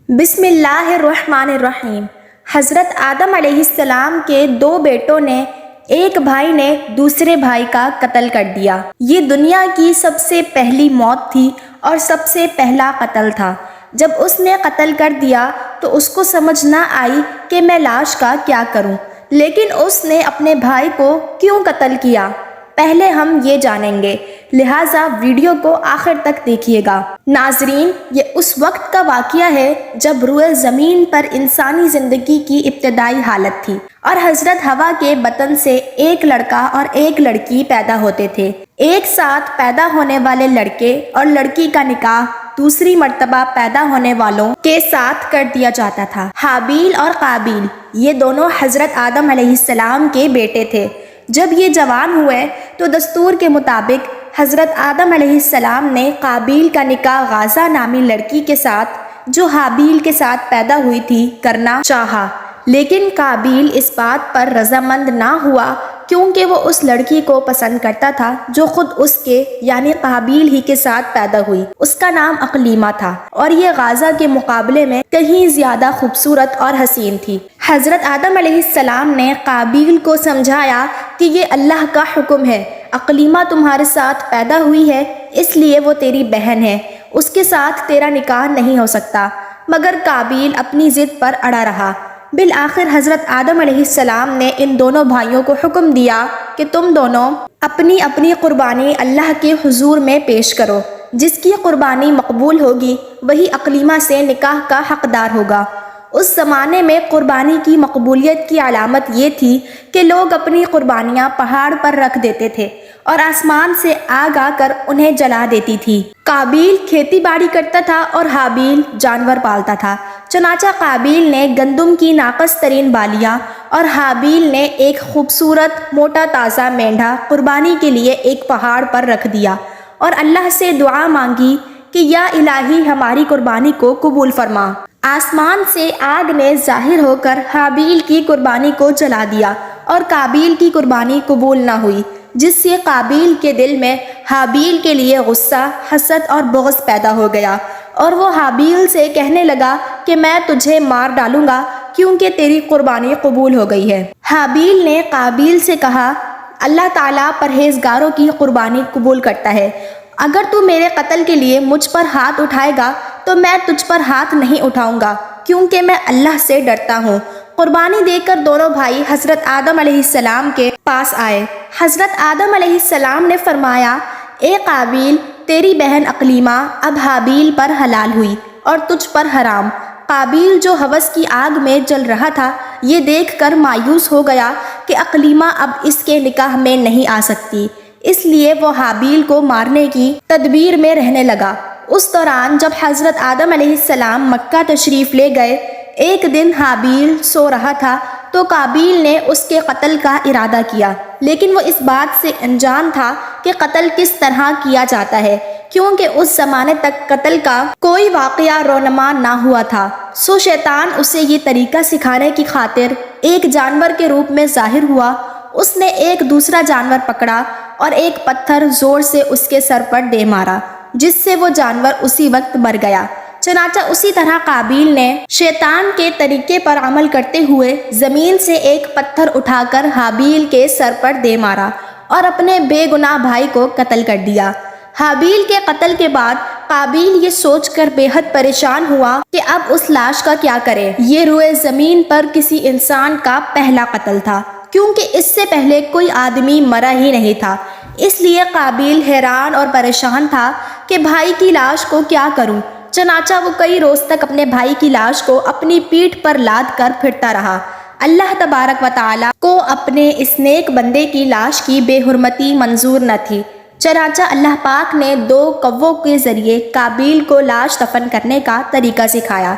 بسم اللہ الرحمن الرحیم۔ حضرت آدم علیہ السلام کے دو بیٹوں نے ایک بھائی نے دوسرے بھائی کا قتل کر دیا۔ یہ دنیا کی سب سے پہلی موت تھی اور سب سے پہلا قتل تھا۔ جب اس نے قتل کر دیا تو اس کو سمجھ نہ آئی کہ میں لاش کا کیا کروں، لیکن اس نے اپنے بھائی کو کیوں قتل کیا، پہلے ہم یہ جانیں گے، لہٰذا ویڈیو کو آخر تک دیکھیے گا۔ ناظرین، یہ اس وقت کا واقعہ ہے جب روئے زمین پر انسانی زندگی کی ابتدائی حالت تھی اور حضرت حوا کے بطن سے ایک لڑکا اور ایک لڑکی پیدا ہوتے تھے۔ ایک ساتھ پیدا ہونے والے لڑکے اور لڑکی کا نکاح دوسری مرتبہ پیدا ہونے والوں کے ساتھ کر دیا جاتا تھا۔ حابیل اور قابیل یہ دونوں حضرت آدم علیہ السلام کے بیٹے تھے۔ جب یہ جوان ہوئے تو دستور کے مطابق حضرت آدم علیہ السلام نے قابیل کا نکاح غازہ نامی لڑکی کے ساتھ جو حابیل کے ساتھ پیدا ہوئی تھی کرنا چاہا، لیکن قابیل اس بات پر رضامند نہ ہوا کیونکہ وہ اس لڑکی کو پسند کرتا تھا جو خود اس کے یعنی قابیل ہی کے ساتھ پیدا ہوئی۔ اس کا نام اقلیمہ تھا اور یہ غازہ کے مقابلے میں کہیں زیادہ خوبصورت اور حسین تھی۔ حضرت آدم علیہ السلام نے قابیل کو سمجھایا کہ یہ اللہ کا حکم ہے، اقلیمہ تمہارے ساتھ پیدا ہوئی ہے اس لیے وہ تیری بہن ہے، اس کے ساتھ تیرا نکاح نہیں ہو سکتا، مگر قابیل اپنی ضد پر اڑا رہا۔ بالآخر حضرت آدم علیہ السلام نے ان دونوں بھائیوں کو حکم دیا کہ تم دونوں اپنی اپنی قربانی اللہ کے حضور میں پیش کرو، جس کی قربانی مقبول ہوگی وہی اقلیمہ سے نکاح کا حقدار ہوگا۔ اس زمانے میں قربانی کی مقبولیت کی علامت یہ تھی کہ لوگ اپنی قربانیاں پہاڑ پر رکھ دیتے تھے اور آسمان سے آگ آ کر انہیں جلا دیتی تھی۔ قابیل کھیتی باڑی کرتا تھا اور حابیل جانور پالتا تھا، چنانچہ قابیل نے گندم کی ناقص ترین بالیاں اور حابیل نے ایک خوبصورت موٹا تازہ مینڈھا قربانی کے لیے ایک پہاڑ پر رکھ دیا اور اللہ سے دعا مانگی کہ یا الہی ہماری قربانی کو قبول فرما۔ آسمان سے آگ نے ظاہر ہو کر حابیل کی قربانی کو جلا دیا اور قابیل کی قربانی قبول نہ ہوئی، جس سے قابیل کے دل میں حابیل کے لیے غصہ، حسد اور بغض پیدا ہو گیا اور وہ حابیل سے کہنے لگا کہ میں تجھے مار ڈالوں گا کیونکہ تیری قربانی قبول ہو گئی ہے۔ حابیل نے قابیل سے کہا، اللہ تعالیٰ پرہیزگاروں کی قربانی قبول کرتا ہے، اگر تو میرے قتل کے لیے مجھ پر ہاتھ اٹھائے گا تو میں تجھ پر ہاتھ نہیں اٹھاؤں گا کیونکہ میں اللہ سے ڈرتا ہوں۔ قربانی دے کر دونوں بھائی حضرت آدم علیہ السلام کے پاس آئے۔ حضرت آدم علیہ السلام نے فرمایا، اے قابیل، تیری بہن اقلیمہ اب حابیل پر حلال ہوئی اور تجھ پر حرام۔ قابیل جو ہوس کی آگ میں جل رہا تھا یہ دیکھ کر مایوس ہو گیا کہ اقلیمہ اب اس کے نکاح میں نہیں آ سکتی، اس لیے وہ حابیل کو مارنے کی تدبیر میں رہنے لگا۔ اس دوران جب حضرت آدم علیہ السلام مکہ تشریف لے گئے، ایک دن حابیل سو رہا تھا تو قابیل نے اس کے قتل کا ارادہ کیا، لیکن وہ اس بات سے انجان تھا کہ قتل کس طرح کیا جاتا ہے کیونکہ اس زمانے تک قتل کا کوئی واقعہ رونما نہ ہوا تھا۔ سو شیطان اسے یہ طریقہ سکھانے کی خاطر ایک جانور کے روپ میں ظاہر ہوا۔ اس نے ایک دوسرا جانور پکڑا اور ایک پتھر زور سے اس کے سر پر دے مارا، جس سے وہ جانور اسی وقت مر گیا۔ چنانچہ اسی طرح قابیل نے شیطان کے طریقے پر عمل کرتے ہوئے زمین سے ایک پتھر اٹھا کر حابیل کے سر پر دے مارا اور اپنے بے گناہ بھائی کو قتل کر دیا۔ حابیل کے قتل کے بعد قابیل یہ سوچ کر بے حد پریشان ہوا کہ اب اس لاش کا کیا کرے۔ یہ روئے زمین پر کسی انسان کا پہلا قتل تھا کیونکہ اس سے پہلے کوئی آدمی مرا ہی نہیں تھا، اس لیے قابیل حیران اور پریشان تھا کہ بھائی کی لاش کو کیا کروں۔ چنانچہ وہ کئی روز تک اپنے بھائی کی لاش کو اپنی پیٹھ پر لاد کر پھرتا رہا۔ اللہ تبارک و تعالیٰ کو اپنے اس نیک بندے کی لاش کی بے حرمتی منظور نہ تھی، چنانچہ اللہ پاک نے 2 کووں کے ذریعے قابیل کو لاش دفن کرنے کا طریقہ سکھایا۔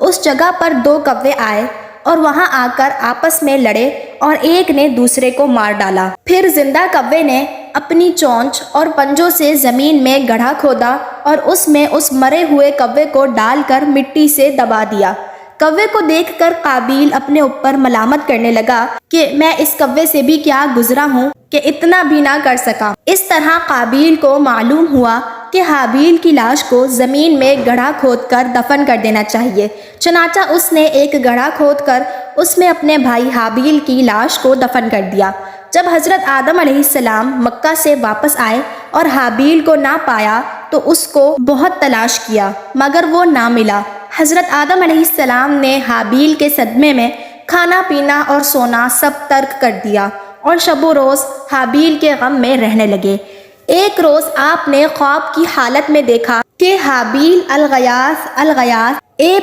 اس جگہ پر 2 کوے آئے اور وہاں آ کر آپس میں لڑے اور ایک نے دوسرے کو مار ڈالا۔ پھر زندہ کوے نے اپنی چونچ اور پنجوں سے زمین میں گڑھا کھودا اور اس میں اس مرے ہوئے کوے کو ڈال کر مٹی سے دبا دیا۔ کوے کو دیکھ کر قابیل اپنے اوپر ملامت کرنے لگا کہ میں اس کوے سے بھی کیا گزرا ہوں کہ اتنا بھی نہ کر سکا۔ اس طرح قابیل کو معلوم ہوا کہ حابیل کی لاش کو زمین میں گڑھا کھود کر دفن کر دینا چاہیے، چنانچہ اس نے ایک گڑھا کھود کر اس میں اپنے بھائی حابیل کی لاش کو دفن کر دیا۔ جب حضرت آدم علیہ السلام مکہ سے واپس آئے اور حابیل کو نہ پایا تو اس کو بہت تلاش کیا مگر وہ نہ ملا۔ حضرت آدم علیہ السلام نے حابیل کے صدمے میں کھانا پینا اور سونا سب ترک کر دیا اور شب و روز حابیل کے غم میں رہنے لگے۔ ایک روز آپ نے خواب کی حالت میں دیکھا کہ حابیل الغیاث الغیاث اے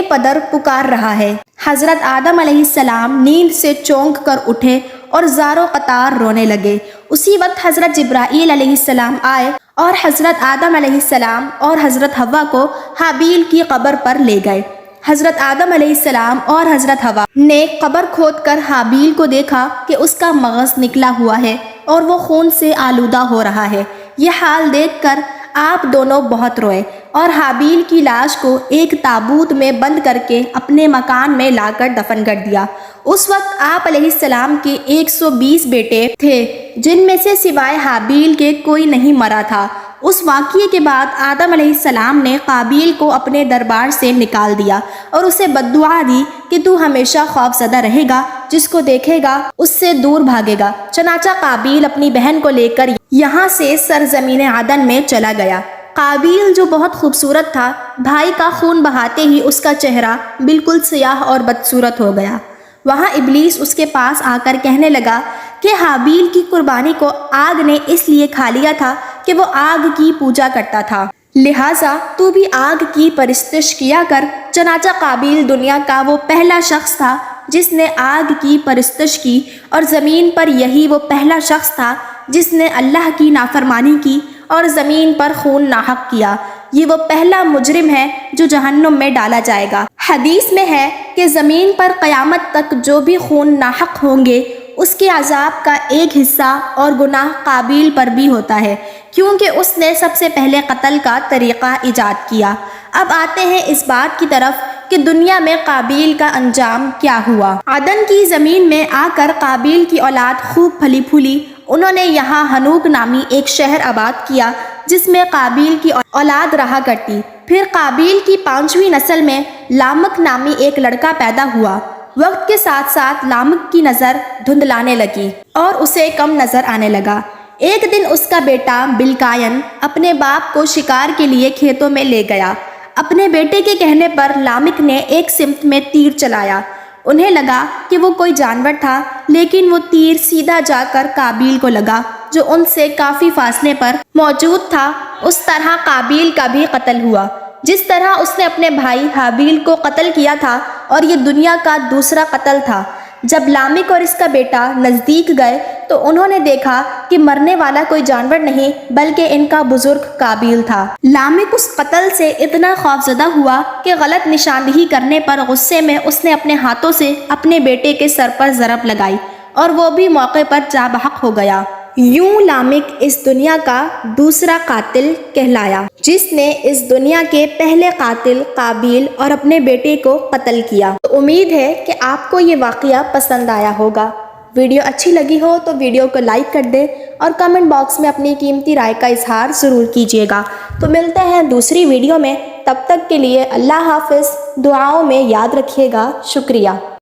پدر پکار رہا ہے۔ حضرت آدم علیہ السلام نیند سے چونک کر اٹھے اور زار و قطار رونے لگے۔ اسی وقت حضرت جبرائیل علیہ السلام آئے اور حضرت آدم علیہ السلام اور حضرت حوا کو حابیل کی قبر پر لے گئے۔ حضرت آدم علیہ السلام اور حضرت حوا نے قبر کھود کر حابیل کو دیکھا کہ اس کا مغز نکلا ہوا ہے اور وہ خون سے آلودہ ہو رہا ہے۔ یہ حال دیکھ کر آپ دونوں بہت روئے اور حابیل کی لاش کو ایک تابوت میں بند کر کے اپنے مکان میں لا کر دفن کر دیا۔ اس وقت آپ علیہ السلام کے 120 بیٹے تھے جن میں سے سوائے حابیل کے کوئی نہیں مرا تھا۔ اس واقعے کے بعد آدم علیہ السلام نے قابیل کو اپنے دربار سے نکال دیا اور اسے بددعا دی کہ تو ہمیشہ خوف زدہ رہے گا، جس کو دیکھے گا اس سے دور بھاگے گا۔ چنانچہ قابیل اپنی بہن کو لے کر یہاں سے سرزمین عدن میں چلا گیا۔ قابیل جو بہت خوبصورت تھا، بھائی کا خون بہاتے ہی اس کا چہرہ بالکل سیاہ اور بدصورت ہو گیا۔ وہاں ابلیس اس کے پاس آ کر کہنے لگا کہ حابیل کی قربانی کو آگ نے اس لیے کھا لیا تھا کہ وہ آگ کی پوجا کرتا تھا، لہٰذا تو بھی آگ کی پرستش کیا کر۔ چنانچہ قابیل دنیا کا وہ پہلا شخص تھا جس نے آگ کی پرستش کی، اور زمین پر یہی وہ پہلا شخص تھا جس نے اللہ کی نافرمانی کی اور زمین پر خون ناحق کیا۔ یہ وہ پہلا مجرم ہے جو جہنم میں ڈالا جائے گا۔ حدیث میں ہے کہ زمین پر قیامت تک جو بھی خون ناحق ہوں گے اس کے عذاب کا ایک حصہ اور گناہ قابیل پر بھی ہوتا ہے، کیونکہ اس نے سب سے پہلے قتل کا طریقہ ایجاد کیا۔ اب آتے ہیں اس بات کی طرف کہ دنیا میں قابیل کا انجام کیا ہوا۔ عدن کی زمین میں آ کر قابیل کی اولاد خوب پھلی پھولی۔ انہوں نے یہاں ہنوک نامی ایک شہر آباد کیا جس میں قابیل کی اولاد رہا کرتی۔ پھر قابیل کی 5ویں نسل میں لامک نامی ایک لڑکا پیدا ہوا۔ وقت کے ساتھ ساتھ لامک کی نظر دھندلانے لگی اور اسے کم نظر آنے لگا۔ ایک دن اس کا بیٹا بلقائن اپنے باپ کو شکار کے لیے کھیتوں میں لے گیا۔ اپنے بیٹے کے کہنے پر لامک نے ایک سمت میں تیر چلایا۔ انہیں لگا کہ وہ کوئی جانور تھا، لیکن وہ تیر سیدھا جا کر قابیل کو لگا جو ان سے کافی فاصلے پر موجود تھا۔ اس طرح قابیل کا بھی قتل ہوا جس طرح اس نے اپنے بھائی حابیل کو قتل کیا تھا، اور یہ دنیا کا دوسرا قتل تھا۔ جب لامک اور اس کا بیٹا نزدیک گئے تو انہوں نے دیکھا کہ مرنے والا کوئی جانور نہیں بلکہ ان کا بزرگ قابیل تھا۔ لامک اس قتل سے اتنا خوفزدہ ہوا کہ غلط نشاندہی کرنے پر غصے میں اس نے اپنے ہاتھوں سے اپنے بیٹے کے سر پر ضرب لگائی اور وہ بھی موقع پر جاں بحق ہو گیا۔ یوں لامک اس دنیا کا دوسرا قاتل کہلایا جس نے اس دنیا کے پہلے قاتل قابیل اور اپنے بیٹے کو قتل کیا۔ تو امید ہے کہ آپ کو یہ واقعہ پسند آیا ہوگا۔ ویڈیو اچھی لگی ہو تو ویڈیو کو لائک کر دیں اور کمنٹ باکس میں اپنی قیمتی رائے کا اظہار ضرور کیجیے گا۔ تو ملتے ہیں دوسری ویڈیو میں، تب تک کے لیے اللہ حافظ۔ دعاؤں میں یاد رکھیے گا۔ شکریہ۔